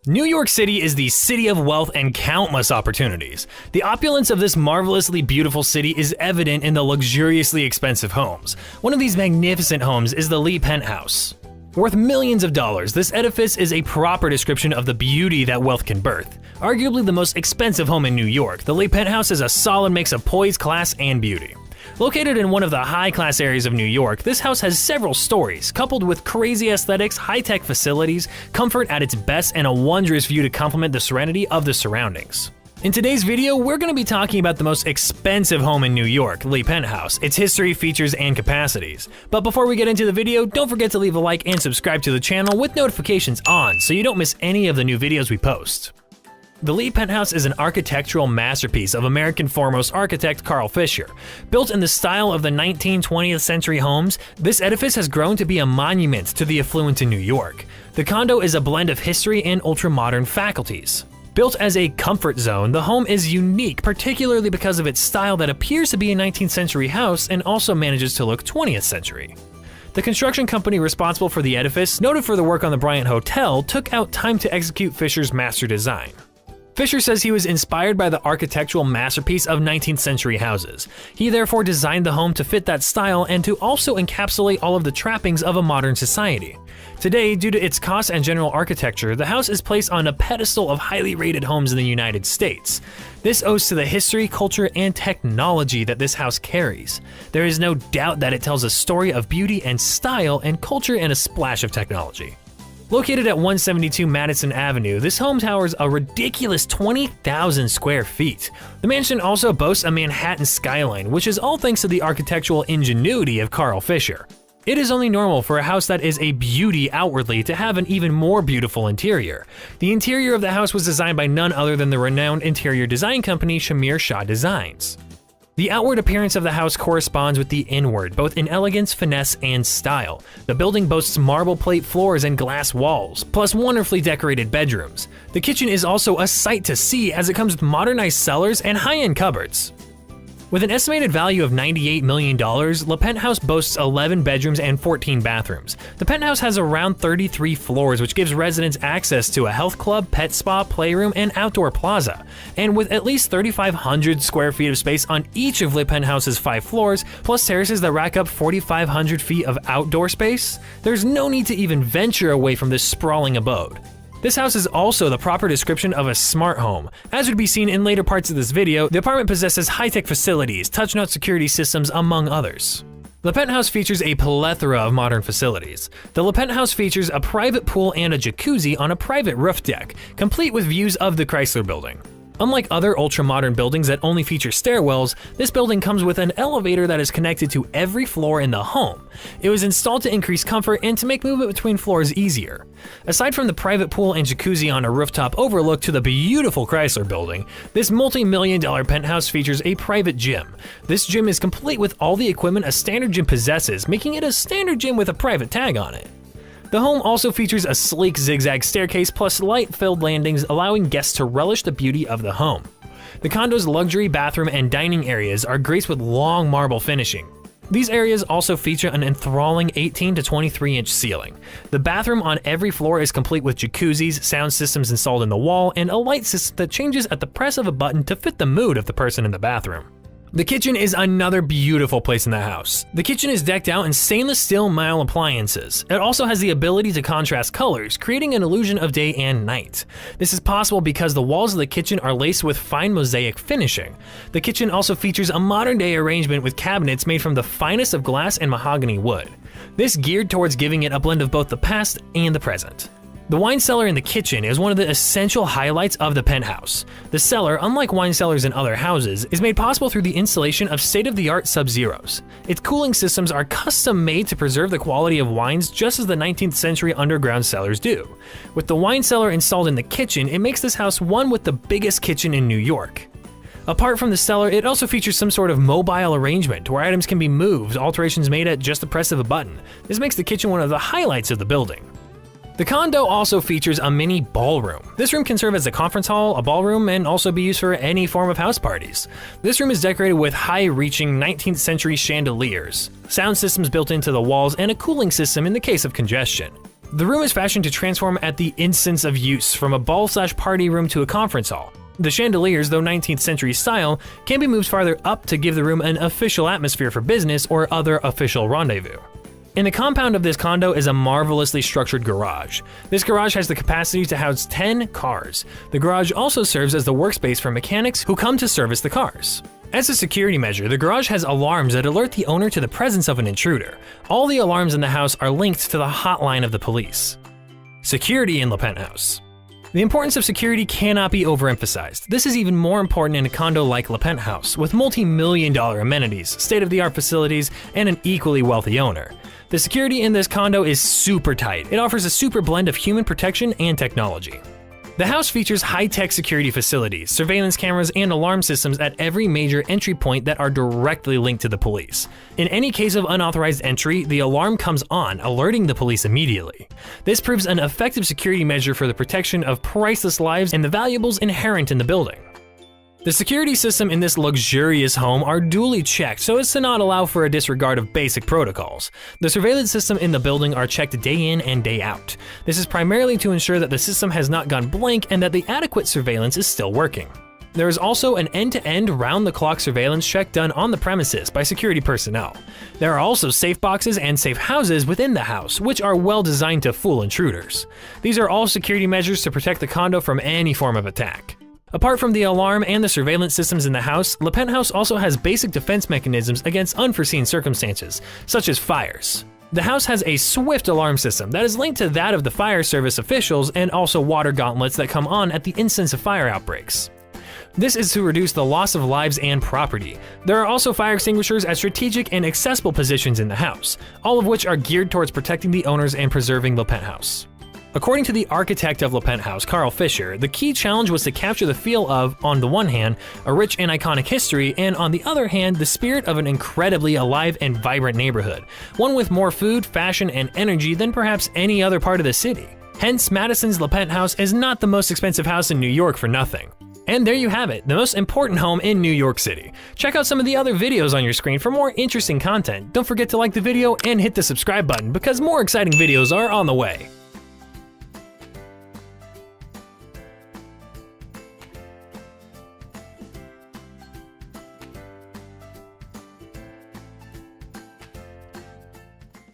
New York City is the city of wealth and countless opportunities. The opulence of this marvelously beautiful city is evident in the luxuriously expensive homes. One of these magnificent homes is the Lee Penthouse. Worth millions of dollars, this edifice is a proper description of the beauty that wealth can birth. Arguably the most expensive home in New York, the Lee Penthouse is a solid mix of poise, class, and beauty. Located in one of the high-class areas of New York, this house has several stories, coupled with crazy aesthetics, high-tech facilities, comfort at its best, and a wondrous view to complement the serenity of the surroundings. In today's video, we're going to be talking about the most expensive home in New York, Lee Penthouse, its history, features, and capacities. But before we get into the video, don't forget to leave a like and subscribe to the channel with notifications on so you don't miss any of the new videos we post. The Lee Penthouse is an architectural masterpiece of American foremost architect Carl Fisher. Built in the style of the 19th-20th century homes, this edifice has grown to be a monument to the affluent in New York. The condo is a blend of history and ultra-modern faculties. Built as a comfort zone, the home is unique, particularly because of its style that appears to be a 19th century house and also manages to look 20th century. The construction company responsible for the edifice, noted for the work on the Bryant Hotel, took out time to execute Fisher's master design. Fisher says he was inspired by the architectural masterpiece of 19th century houses. He therefore designed the home to fit that style and to also encapsulate all of the trappings of a modern society. Today, due to its cost and general architecture, the house is placed on a pedestal of highly rated homes in the United States. This owes to the history, culture, and technology that this house carries. There is no doubt that it tells a story of beauty and style and culture and a splash of technology. Located at 172 Madison Avenue, this home towers a ridiculous 20,000 square feet. The mansion also boasts a Manhattan skyline, which is all thanks to the architectural ingenuity of Carl Fisher. It is only normal for a house that is a beauty outwardly to have an even more beautiful interior. The interior of the house was designed by none other than the renowned interior design company Shamir Shah Designs. The outward appearance of the house corresponds with the inward, both in elegance, finesse, and style. The building boasts marble plate floors and glass walls, plus wonderfully decorated bedrooms. The kitchen is also a sight to see as it comes with modernized cellars and high-end cupboards. With an estimated value of $98 million, the Penthouse boasts 11 bedrooms and 14 bathrooms. The Penthouse has around 33 floors, which gives residents access to a health club, pet spa, playroom, and outdoor plaza. And with at least 3,500 square feet of space on each of Lee Penthouse's 5 floors, plus terraces that rack up 4,500 feet of outdoor space, there's no need to even venture away from this sprawling abode. This house is also the proper description of a smart home. As would be seen in later parts of this video, the apartment possesses high-tech facilities, touch-note security systems, among others. The Penthouse features a plethora of modern facilities. The Penthouse features a private pool and a jacuzzi on a private roof deck, complete with views of the Chrysler Building. Unlike other ultra-modern buildings that only feature stairwells, this building comes with an elevator that is connected to every floor in the home. It was installed to increase comfort and to make movement between floors easier. Aside from the private pool and jacuzzi on a rooftop overlook to the beautiful Chrysler Building, this multi-million-dollar penthouse features a private gym. This gym is complete with all the equipment a standard gym possesses, making it a standard gym with a private tag on it. The home also features a sleek zigzag staircase plus light-filled landings, allowing guests to relish the beauty of the home. The condo's luxury bathroom and dining areas are graced with long marble finishing. These areas also feature an enthralling 18 to 23-inch ceiling. The bathroom on every floor is complete with jacuzzis, sound systems installed in the wall, and a light system that changes at the press of a button to fit the mood of the person in the bathroom. The kitchen is another beautiful place in the house. The kitchen is decked out in stainless steel Miele appliances. It also has the ability to contrast colors, creating an illusion of day and night. This is possible because the walls of the kitchen are laced with fine mosaic finishing. The kitchen also features a modern-day arrangement with cabinets made from the finest of glass and mahogany wood. This geared towards giving it a blend of both the past and the present. The wine cellar in the kitchen is one of the essential highlights of the Penthouse. The cellar, unlike wine cellars in other houses, is made possible through the installation of state-of-the-art sub-zeros. Its cooling systems are custom-made to preserve the quality of wines just as the 19th century underground cellars do. With the wine cellar installed in the kitchen, it makes this house one with the biggest kitchen in New York. Apart from the cellar, it also features some sort of mobile arrangement where items can be moved, alterations made at just the press of a button. This makes the kitchen one of the highlights of the building. The condo also features a mini ballroom. This room can serve as a conference hall, a ballroom, and also be used for any form of house parties. This room is decorated with high-reaching 19th century chandeliers, sound systems built into the walls, and a cooling system in the case of congestion. The room is fashioned to transform at the instance of use, from a ball/party room to a conference hall. The chandeliers, though 19th century style, can be moved farther up to give the room an official atmosphere for business or other official rendezvous. In the compound of this condo is a marvelously structured garage. This garage has the capacity to house 10 cars. The garage also serves as the workspace for mechanics who come to service the cars. As a security measure, the garage has alarms that alert the owner to the presence of an intruder. All the alarms in the house are linked to the hotline of the police. Security in the Penthouse. The importance of security cannot be overemphasized. This is even more important in a condo like the Penthouse, with multi-million-dollar amenities, state-of-the-art facilities, and an equally wealthy owner. The security in this condo is super tight. It offers a super blend of human protection and technology. The house features high-tech security facilities, surveillance cameras, and alarm systems at every major entry point that are directly linked to the police. In any case of unauthorized entry, the alarm comes on, alerting the police immediately. This proves an effective security measure for the protection of priceless lives and the valuables inherent in the building. The security system in this luxurious home are duly checked so as to not allow for a disregard of basic protocols. The surveillance system in the building are checked day in and day out. This is primarily to ensure that the system has not gone blank and that the adequate surveillance is still working. There is also an end-to-end round-the-clock surveillance check done on the premises by security personnel. There are also safe boxes and safe houses within the house, which are well designed to fool intruders. These are all security measures to protect the condo from any form of attack. Apart from the alarm and the surveillance systems in the house, the Penthouse also has basic defense mechanisms against unforeseen circumstances, such as fires. The house has a swift alarm system that is linked to that of the fire service officials and also water gauntlets that come on at the instance of fire outbreaks. This is to reduce the loss of lives and property. There are also fire extinguishers at strategic and accessible positions in the house, all of which are geared towards protecting the owners and preserving the Penthouse. According to the architect of the Penthouse, Carl Fisher, the key challenge was to capture the feel of, on the one hand, a rich and iconic history, and on the other hand, the spirit of an incredibly alive and vibrant neighborhood, one with more food, fashion, and energy than perhaps any other part of the city. Hence, Madison's Le Penthouse is not the most expensive house in New York for nothing. And there you have it, the most important home in New York City. Check out some of the other videos on your screen for more interesting content. Don't forget to like the video and hit the subscribe button because more exciting videos are on the way.